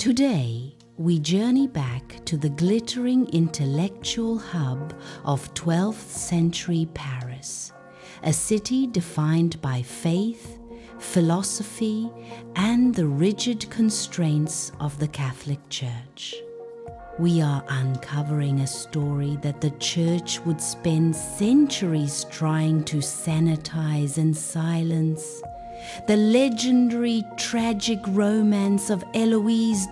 Today, we journey back to the glittering intellectual hub of 12th century Paris, a city defined by faith, philosophy, and the rigid constraints of the Catholic Church. We are uncovering a story that the Church would spend centuries trying to sanitize and silence. The legendary tragic romance of Heloise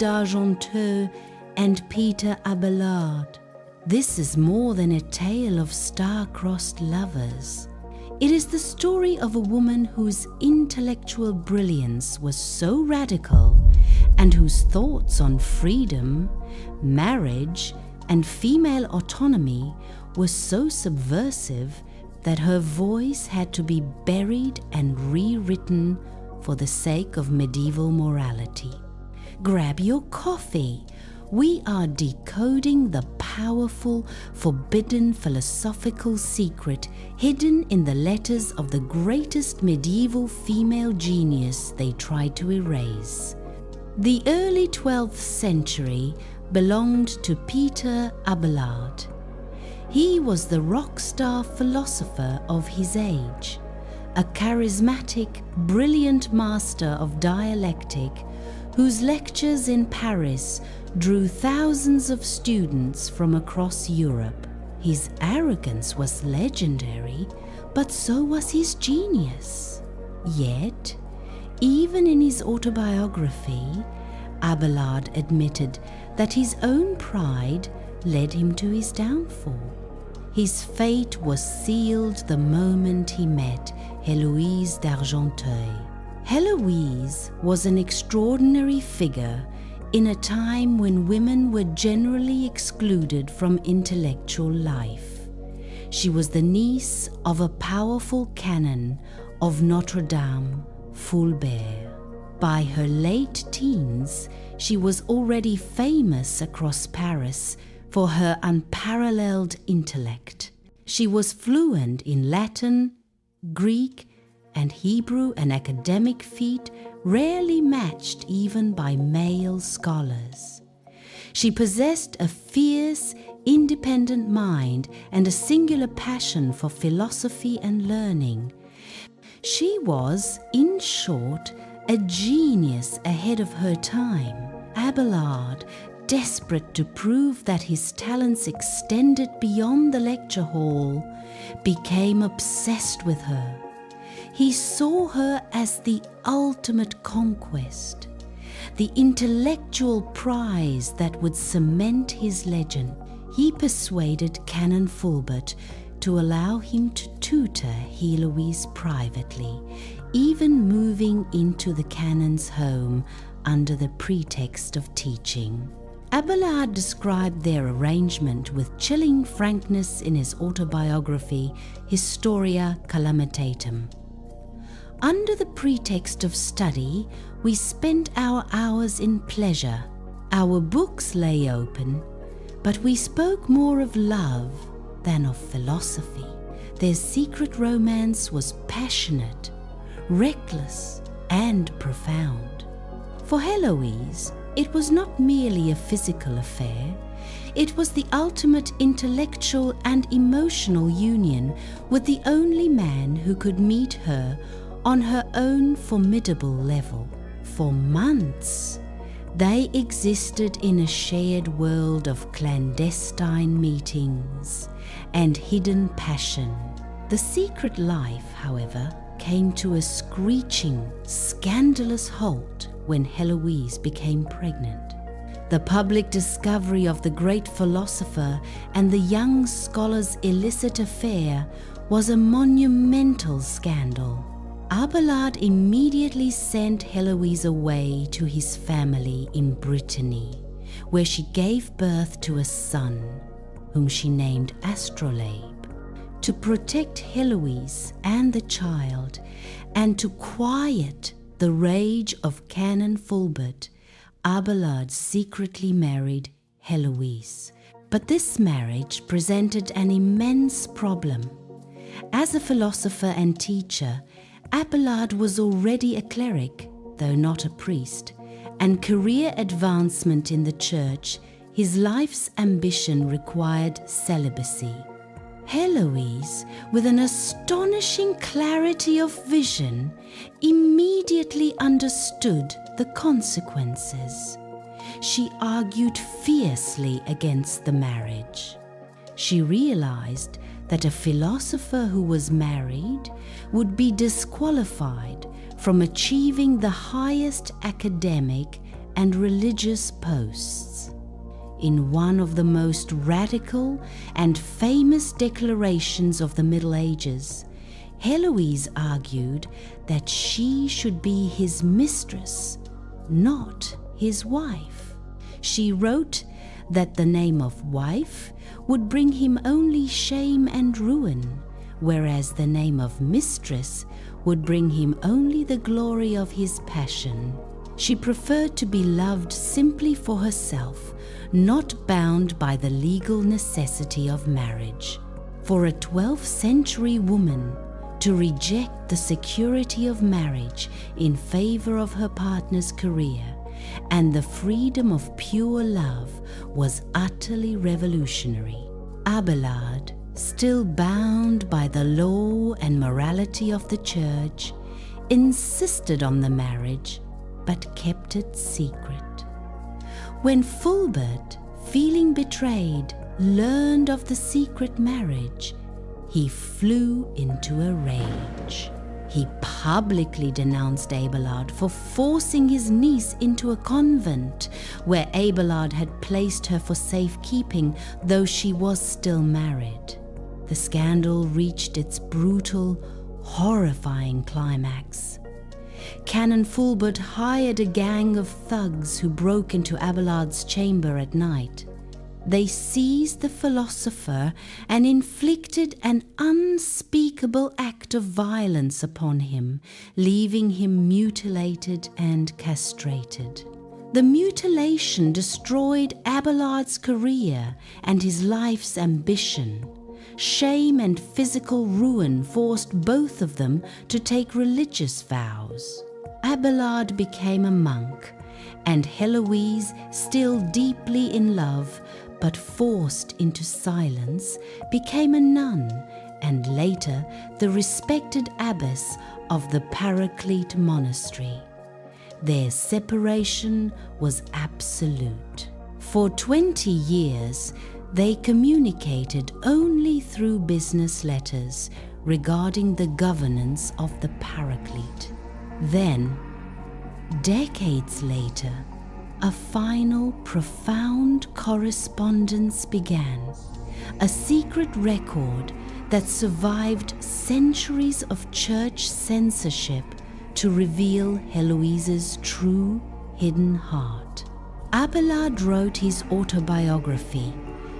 and Peter Abelard. This is more than a tale of star-crossed lovers. It is the story of a woman whose intellectual brilliance was so radical and whose thoughts on freedom, marriage, and female autonomy were so subversive that her voice had to be buried and rewritten for the sake of medieval morality. Grab your coffee. We are decoding the powerful, forbidden philosophical secret hidden in the letters of the greatest medieval female genius they tried to erase. The early 12th century belonged to Peter Abelard. He was the rock star philosopher of his age, a charismatic, brilliant master of dialectic whose lectures in Paris drew thousands of students from across Europe. His arrogance was legendary, but so was his genius. Yet, even in his autobiography, Abelard admitted that his own pride led him to his downfall. His fate was sealed the moment he met Heloise d'Argenteuil. Heloise was an extraordinary figure in a time when women were generally excluded from intellectual life. She was the niece of a powerful canon of Notre Dame, Fulbert. By her late teens, she was already famous across Paris for her unparalleled intellect. She was fluent in Latin, Greek, and Hebrew, an academic feat rarely matched even by male scholars. She possessed a fierce, independent mind and a singular passion for philosophy and learning. She was, in short, a genius ahead of her time. Abelard, desperate to prove that his talents extended beyond the lecture hall, became obsessed with her. He saw her as the ultimate conquest, the intellectual prize that would cement his legend. He persuaded Canon Fulbert to allow him to tutor Heloise privately, even moving into the canon's home under the pretext of teaching. Abelard described their arrangement with chilling frankness in his autobiography, Historia Calamitatum. Under the pretext of study, we spent our hours in pleasure. Our books lay open, but we spoke more of love than of philosophy. Their secret romance was passionate, reckless, and profound. For Heloise, it was not merely a physical affair. It was the ultimate intellectual and emotional union with the only man who could meet her on her own formidable level. For months, they existed in a shared world of clandestine meetings and hidden passion. The secret life, however, came to a screeching, scandalous halt when Heloise became pregnant. The public discovery of the great philosopher and the young scholar's illicit affair was a monumental scandal. Abelard immediately sent Heloise away to his family in Brittany, where she gave birth to a son, whom she named Astrolabe. To protect Heloise and the child, and to quiet the rage of Canon Fulbert, Abelard secretly married Heloise. But this marriage presented an immense problem. As a philosopher and teacher, Abelard was already a cleric, though not a priest, and career advancement in the church, his life's ambition required celibacy. Heloise, with an astonishing clarity of vision, immediately understood the consequences. She argued fiercely against the marriage. She realized that a philosopher who was married would be disqualified from achieving the highest academic and religious posts. In one of the most radical and famous declarations of the Middle Ages, Heloise argued that she should be his mistress, not his wife. She wrote that the name of wife would bring him only shame and ruin, whereas the name of mistress would bring him only the glory of his passion. She preferred to be loved simply for herself, not bound by the legal necessity of marriage. For a 12th century woman to reject the security of marriage in favor of her partner's career and the freedom of pure love was utterly revolutionary. Abelard, still bound by the law and morality of the church, insisted on the marriage but kept it secret. When Fulbert, feeling betrayed, learned of the secret marriage, he flew into a rage. He publicly denounced Abelard for forcing his niece into a convent where Abelard had placed her for safekeeping, though she was still married. The scandal reached its brutal, horrifying climax. Canon Fulbert hired a gang of thugs who broke into Abelard's chamber at night. They seized the philosopher and inflicted an unspeakable act of violence upon him, leaving him mutilated and castrated. The mutilation destroyed Abelard's career and his life's ambition. Shame and physical ruin forced both of them to take religious vows. Abelard became a monk, and Heloise, still deeply in love but forced into silence, became a nun and later the respected abbess of the Paraclete monastery. Their separation was absolute. For 20 years, they communicated only through business letters regarding the governance of the Paraclete. Then, decades later, a final, profound correspondence began, a secret record that survived centuries of church censorship to reveal Heloise's true, hidden heart. Abelard wrote his autobiography,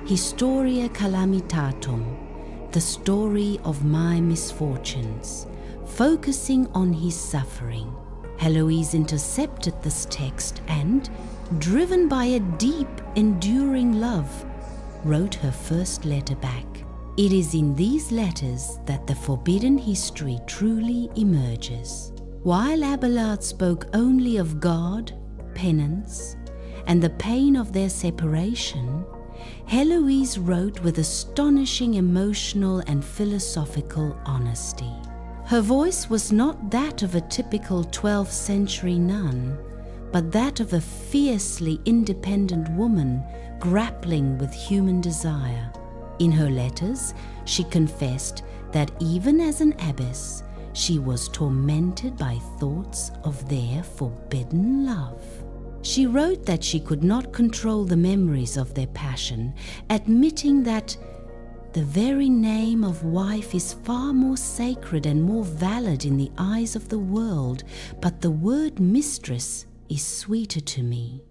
Historia Calamitatum, the story of my misfortunes, focusing on his suffering. Heloise intercepted this text and, driven by a deep, enduring love, wrote her first letter back. It is in these letters that the forbidden history truly emerges. While Abelard spoke only of God, penance, and the pain of their separation, Heloise wrote with astonishing emotional and philosophical honesty. Her voice was not that of a typical 12th century nun, but that of a fiercely independent woman grappling with human desire. In her letters, she confessed that even as an abbess, she was tormented by thoughts of their forbidden love. She wrote that she could not control the memories of their passion, admitting that the very name of wife is far more sacred and more valid in the eyes of the world, but the word mistress is sweeter to me.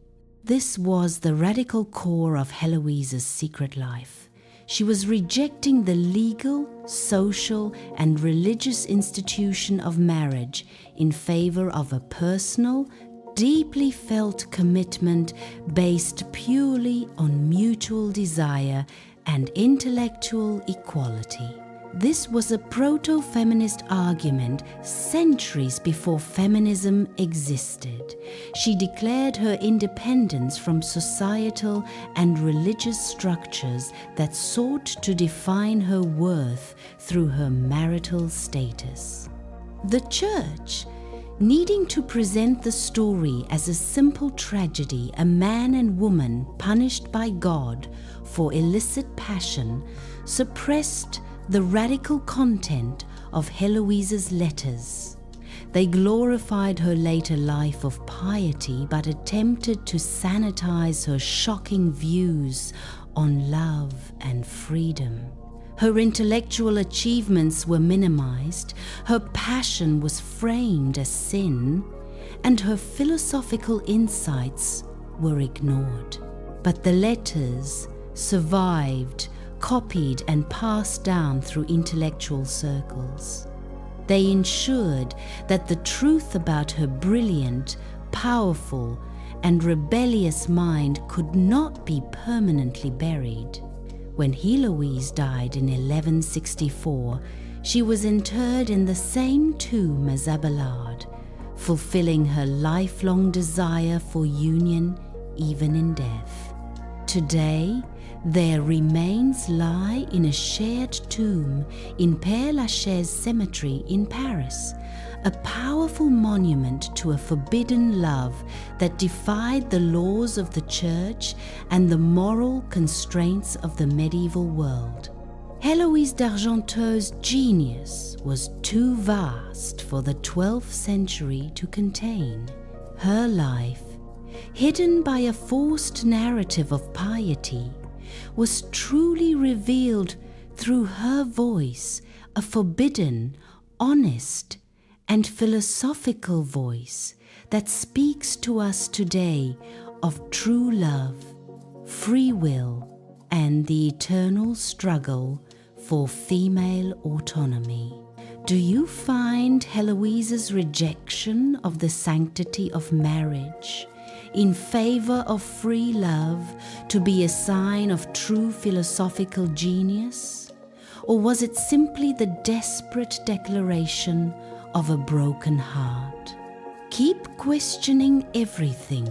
This was the radical core of Heloise's secret life. She was rejecting the legal, social, and religious institution of marriage in favor of a personal, deeply felt commitment based purely on mutual desire and intellectual equality. This was a proto-feminist argument centuries before feminism existed. She declared her independence from societal and religious structures that sought to define her worth through her marital status. The Church, needing to present the story as a simple tragedy, a man and woman punished by God for illicit passion, suppressed the radical content of Heloise's letters. They glorified her later life of piety but attempted to sanitize her shocking views on love and freedom. Her intellectual achievements were minimized, her passion was framed as sin, and her philosophical insights were ignored. But the letters survived, copied and passed down through intellectual circles. They ensured that the truth about her brilliant, powerful, and rebellious mind could not be permanently buried. When Heloise died in 1164, she was interred in the same tomb as Abelard, fulfilling her lifelong desire for union even in death. Today, their remains lie in a shared tomb in Père Lachaise Cemetery in Paris, a powerful monument to a forbidden love that defied the laws of the Church and the moral constraints of the medieval world. Heloise d'Argenteuil's genius was too vast for the 12th century to contain. Her life, hidden by a forced narrative of piety, was truly revealed through her voice, a forbidden, honest, and philosophical voice that speaks to us today of true love, free will, and the eternal struggle for female autonomy. Do you find Heloise's rejection of the sanctity of marriage in favor of free love to be a sign of true philosophical genius? Or was it simply the desperate declaration of a broken heart? Keep questioning everything.